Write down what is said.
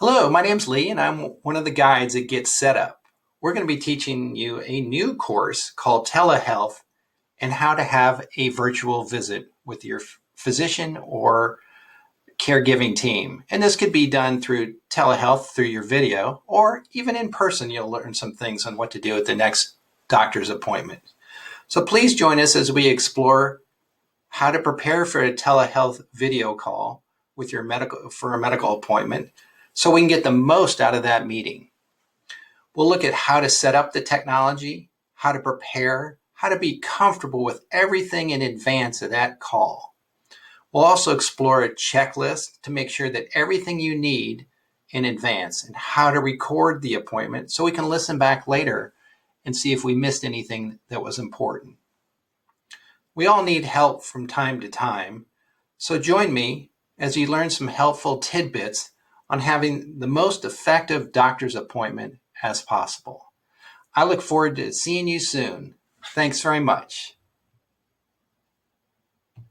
Hello, my name's Lee, and I'm one of the guides that gets set up. We're going to be teaching you a new course called Telehealth and how to have a virtual visit with your physician or caregiving team. And this could be done through telehealth, through your video, or even in person. You'll learn some things on what to do at the next doctor's appointment. So please join us as we explore how to prepare for a telehealth video call with your medical appointment so we can get the most out of that meeting. We'll look at how to set up the technology, how to prepare, how to be comfortable with everything in advance of that call. We'll also explore a checklist to make sure that everything you need in advance and how to record the appointment so we can listen back later and see if we missed anything that was important. We all need help from time to time, so join me as you learn some helpful tidbits on having the most effective doctor's appointment as possible. I look forward to seeing you soon. Thanks very much.